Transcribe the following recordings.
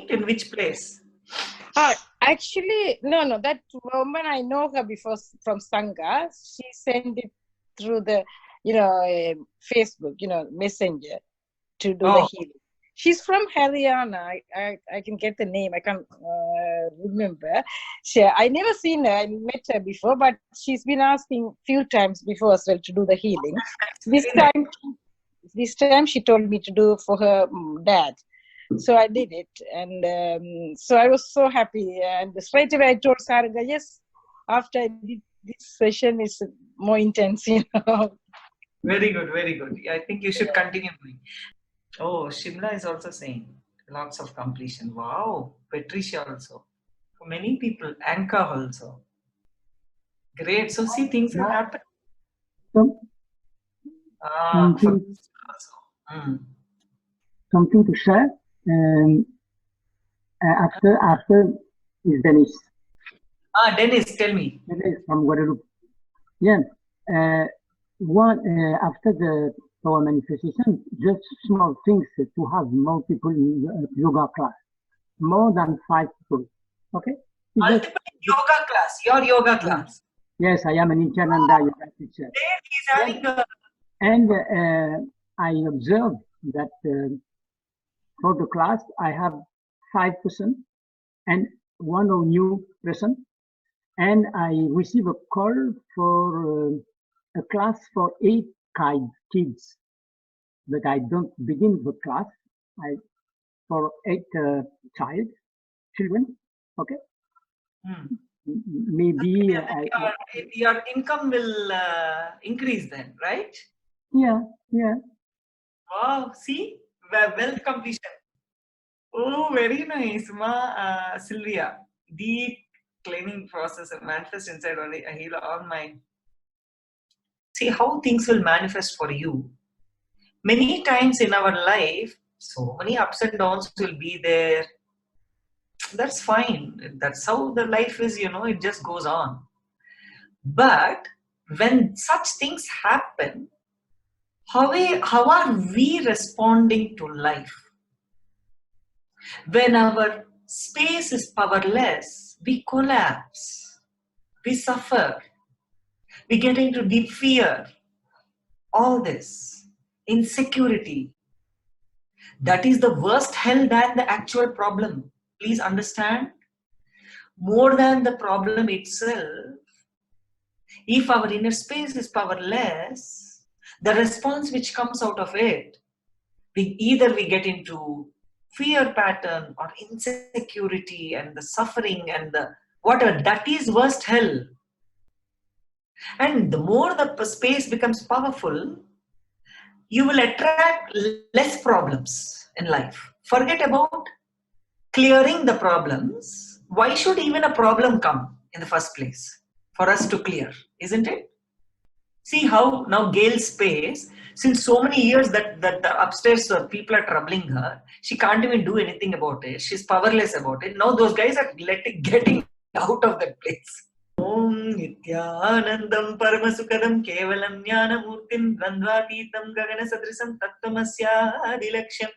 meet? In which place? Actually, no. That woman, I know her before from Sangha. She sent it through the, Facebook, Messenger to do the healing. She's from Haryana. I can get the name. I can't remember. I never seen her. I met her before, but she's been asking few times before as well to do the healing. This time she told me to do for her dad. So I did it, and so I was so happy. And straight away I told Saranga, yes, after I did this session is more intense, Very good, very good. I think you should continue doing. Oh, Shimla is also saying lots of completion. Wow, Patricia also. For many people, Anka also. Great. So see, things have happened. Something to share. After is Dennis. Dennis, tell me. Dennis from Guadeloupe. Yeah. After the power manifestation, just small things to have multiple yoga class, more than 5 people. Okay. Multiple yoga class. Your yoga class. Yes, I am an Nityananda yoga teacher. And I observed that for the class, I have 5 person and 1 new person. And I receive a call for a class for 8 kids. But I don't begin the class. For 8 children. Okay. Maybe your income will increase then, right? Yeah. Wow, see, wealth completion. Oh, very nice, Sylvia. Deep cleaning process and manifest inside only. I heal all my. See how things will manifest for you. Many times in our life, so many ups and downs will be there. That's fine. That's how the life is, it just goes on. But when such things happen, how are we responding to life? When our space is powerless, we collapse, we suffer, we get into deep fear, all this, insecurity. That is the worst hell than the actual problem. Please understand, more than the problem itself, if our inner space is powerless, the response which comes out of it, either we get into fear pattern or insecurity and the suffering and the whatever, that is worst hell. And the more the space becomes powerful, you will attract less problems in life. Forget about clearing the problems. Why should even a problem come in the first place? For us to clear, isn't it? See how now Gail's space, since so many years that the upstairs people are troubling her, she can't even do anything about it. She's powerless about it. Now those guys are getting out of that place. Om Nityanandam Paramasukadam Kevalam Jnanamurtim Dvandvatītam Gagana Sadrisam Tattvamasya Adilaksham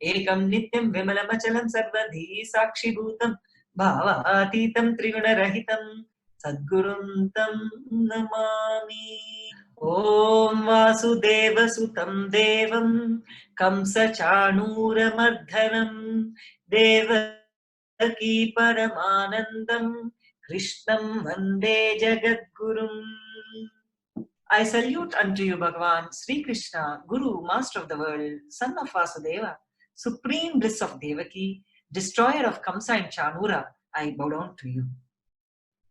Ekam Nityam Vimalamachalam Sarvadhi Sakshi Bhutam Bhavatītam Triguna Rahitam Sadgurum Tam Namami. Om Vasudeva Sutam Devam Kamsa Chanura Mardhanam Devaki Paramanandam Krishnam Vande Jagadgurum. I salute unto you, Bhagavan, Sri Krishna, Guru, Master of the world, Son of Vasudeva, Supreme Bliss of Devaki, Destroyer of Kamsa and Chanura. I bow down to you.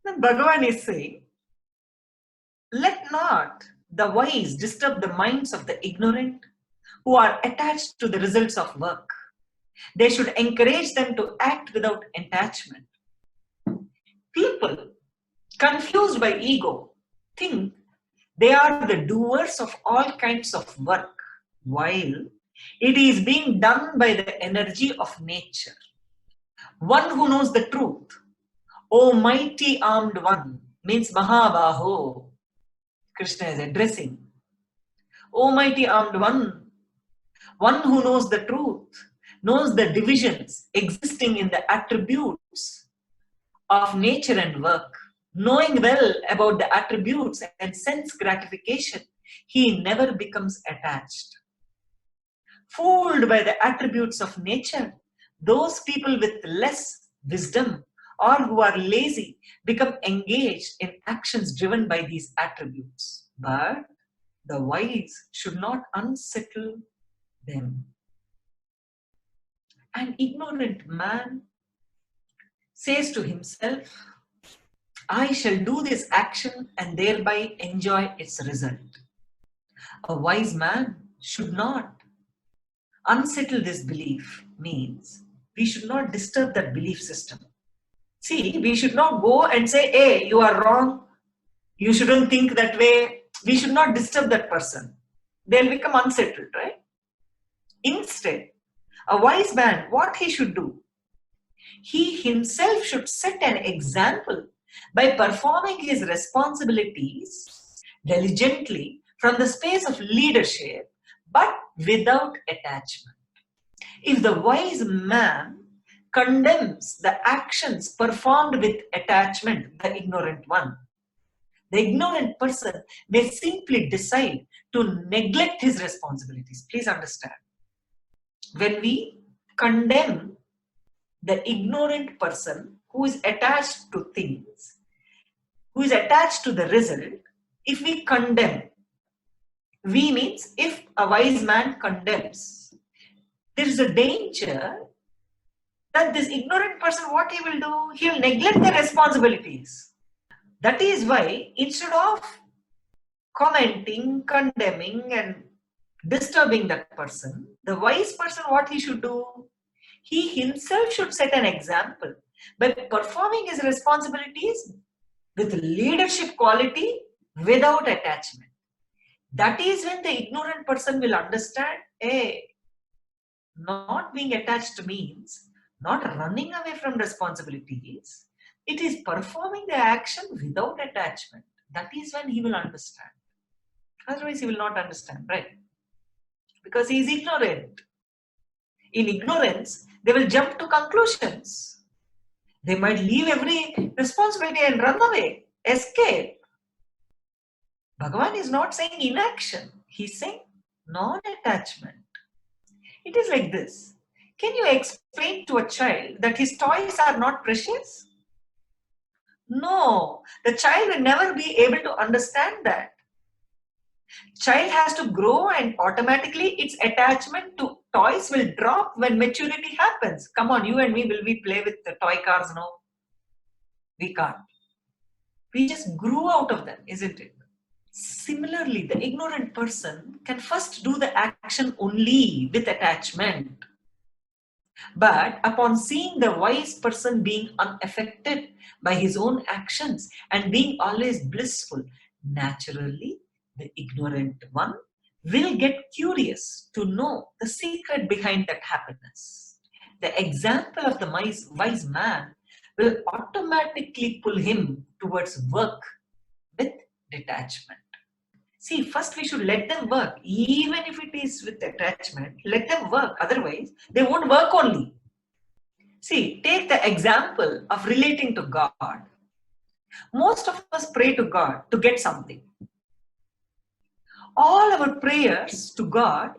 Then Bhagavan is saying, let not the wise disturb the minds of the ignorant who are attached to the results of work. They should encourage them to act without attachment. People confused by ego think they are the doers of all kinds of work, while it is being done by the energy of nature. One who knows the truth, O mighty armed one, means Mahabaho. Krishna is addressing. O mighty armed one who knows the truth, knows the divisions existing in the attributes of nature and work, knowing well about the attributes and sense gratification, he never becomes attached. Fooled by the attributes of nature, those people with less wisdom or who are lazy become engaged in actions driven by these attributes. But the wise should not unsettle them. An ignorant man says to himself, I shall do this action and thereby enjoy its result. A wise man should not unsettle this belief, means we should not disturb that belief system. See, we should not go and say, hey, you are wrong, you shouldn't think that way. We should not disturb that person. They'll become unsettled, right? Instead, a wise man, what he should do? He himself should set an example by performing his responsibilities diligently from the space of leadership, but without attachment. If the wise man condemns the actions performed with attachment, the ignorant one, the ignorant person may simply decide to neglect his responsibilities. Please understand. When we condemn the ignorant person who is attached to things, who is attached to the result, if we condemn, we means if a wise man condemns, there is a danger that this ignorant person, what he will do? He will neglect the responsibilities. That is why instead of commenting, condemning and disturbing that person, the wise person, what he should do? He himself should set an example by performing his responsibilities with leadership quality without attachment. That is when the ignorant person will understand, hey, not being attached means not running away from responsibilities. It is performing the action without attachment. That is when he will understand. Otherwise, he will not understand, right? Because he is ignorant. In ignorance, they will jump to conclusions. They might leave every responsibility and run away, escape. Bhagavan is not saying inaction. He is saying non-attachment. It is like this. Can you explain to a child that his toys are not precious? No, the child will never be able to understand that. Child has to grow and automatically its attachment to toys will drop when maturity happens. Come on, you and me, will we play with the toy cars? No, we can't. We just grew out of them, isn't it? Similarly, the ignorant person can first do the action only with attachment. But upon seeing the wise person being unaffected by his own actions and being always blissful, naturally, the ignorant one will get curious to know the secret behind that happiness. The example of the wise man will automatically pull him towards work with detachment. See, first we should let them work. Even if it is with attachment, let them work. Otherwise, they won't work only. See, take the example of relating to God. Most of us pray to God to get something. All our prayers to God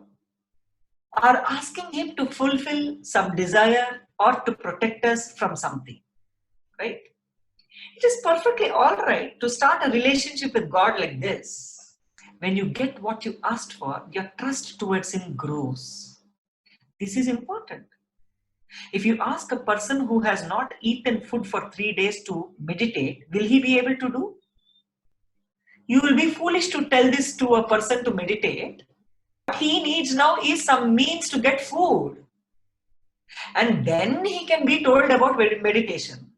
are asking Him to fulfill some desire or to protect us from something. Right? It is perfectly alright to start a relationship with God like this. When you get what you asked for, your trust towards Him grows. This is important. If you ask a person who has not eaten food for 3 days to meditate, will he be able to do? You will be foolish to tell this to a person to meditate. What he needs now is some means to get food. And then he can be told about meditation.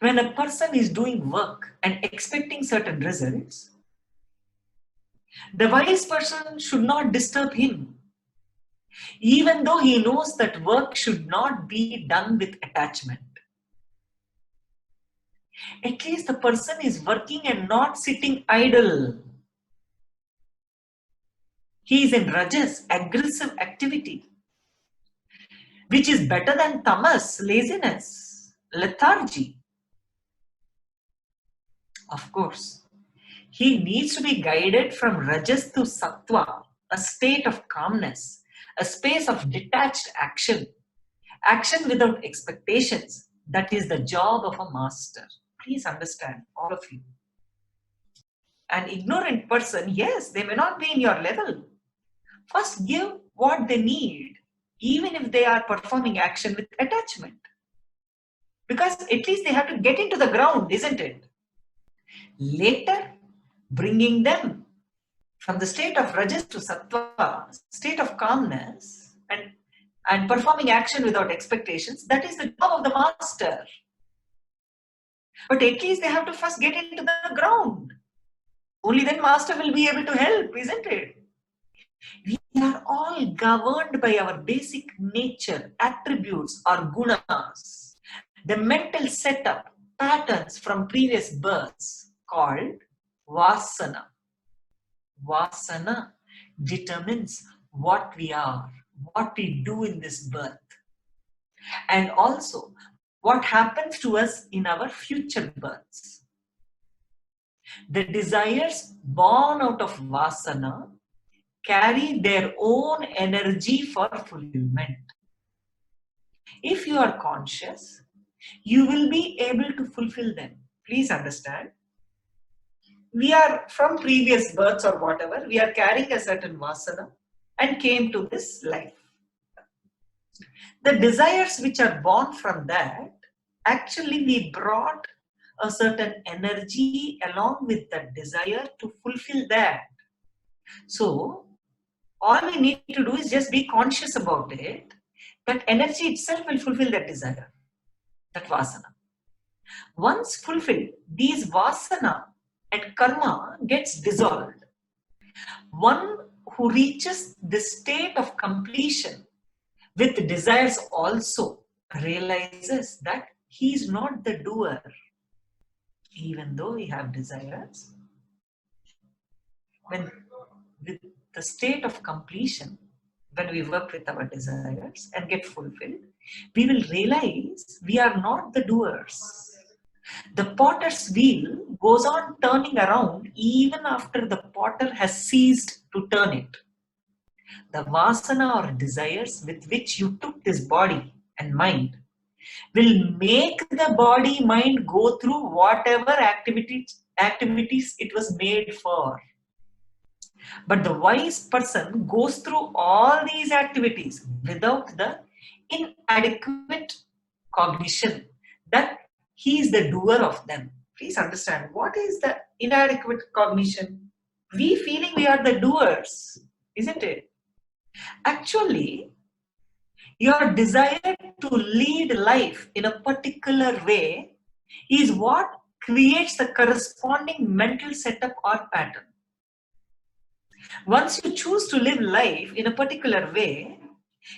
When a person is doing work and expecting certain results, the wise person should not disturb him. Even though he knows that work should not be done with attachment. At least the person is working and not sitting idle. He is in rajas, aggressive activity. which is better than tamas, laziness, lethargy. Of course, he needs to be guided from rajas to sattva, a state of calmness, a space of detached action, action without expectations. That is the job of a master. Please understand, all of you. An ignorant person, yes, they may not be in your level. First, give what they need, even if they are performing action with attachment. Because at least they have to get into the ground, isn't it? Later, bringing them from the state of rajas to sattva, state of calmness, and performing action without expectations, that is the job of the master. But at least they have to first get into the ground. Only then master will be able to help, isn't it? We are all governed by our basic nature, attributes or gunas, the mental setup, patterns from previous births called vasana. Vasana determines what we are, what we do in this birth, and also what happens to us in our future births. The desires born out of vasana carry their own energy for fulfillment. If you are conscious, you will be able to fulfill them. Please understand. We are from previous births or whatever, we are carrying a certain vasana and came to this life. The desires which are born from that, actually we brought a certain energy along with the desire to fulfill that. So, all we need to do is just be conscious about it. That energy itself will fulfill that desire, that vasana. Once fulfilled, these vasana and karma gets dissolved. One who reaches the state of completion with desires also realizes that he is not the doer. Even though we have desires, when with the state of completion, when we work with our desires and get fulfilled, we will realize we are not the doers. The potter's wheel goes on turning around even after the potter has ceased to turn it. The vasana or desires with which you took this body and mind will make the body mind go through whatever activities it was made for. But the wise person goes through all these activities without the inadequate cognition that he is the doer of them. Please understand, what is the inadequate cognition? We feeling we are the doers, isn't it? Actually, your desire to lead life in a particular way is what creates the corresponding mental setup or pattern. Once you choose to live life in a particular way,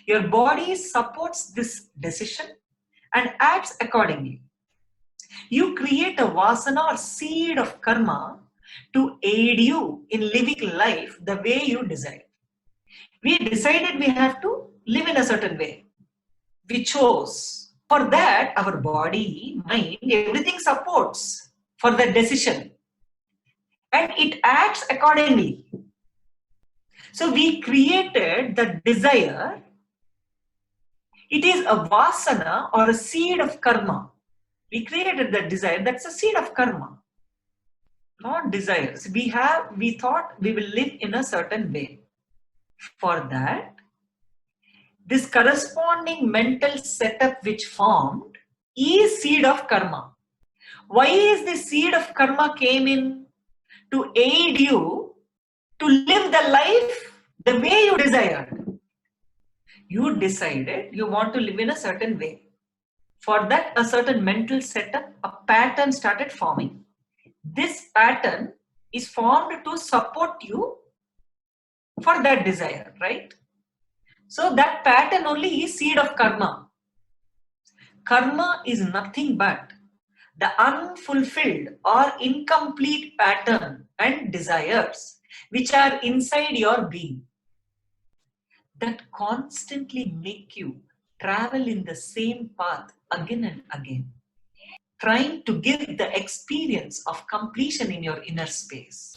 your body supports this decision and acts accordingly. You create a vasana or seed of karma to aid you in living life the way you desire. We decided we have to live in a certain way. We chose. For that, our body, mind, everything supports for the decision. And it acts accordingly. So we created the desire. It is a vasana or a seed of karma. We created the desire. That's a seed of karma. Not desires. We thought we will live in a certain way. For that, this corresponding mental setup which formed is seed of karma. Why is the seed of karma came in? To aid you to live the life the way you desired. You decided you want to live in a certain way. For that, a certain mental setup, a pattern started forming. This pattern is formed to support you for that desire, right? So that pattern only is seed of karma. Karma is nothing but the unfulfilled or incomplete pattern and desires which are inside your being that constantly make you travel in the same path again and again, trying to give the experience of completion in your inner space.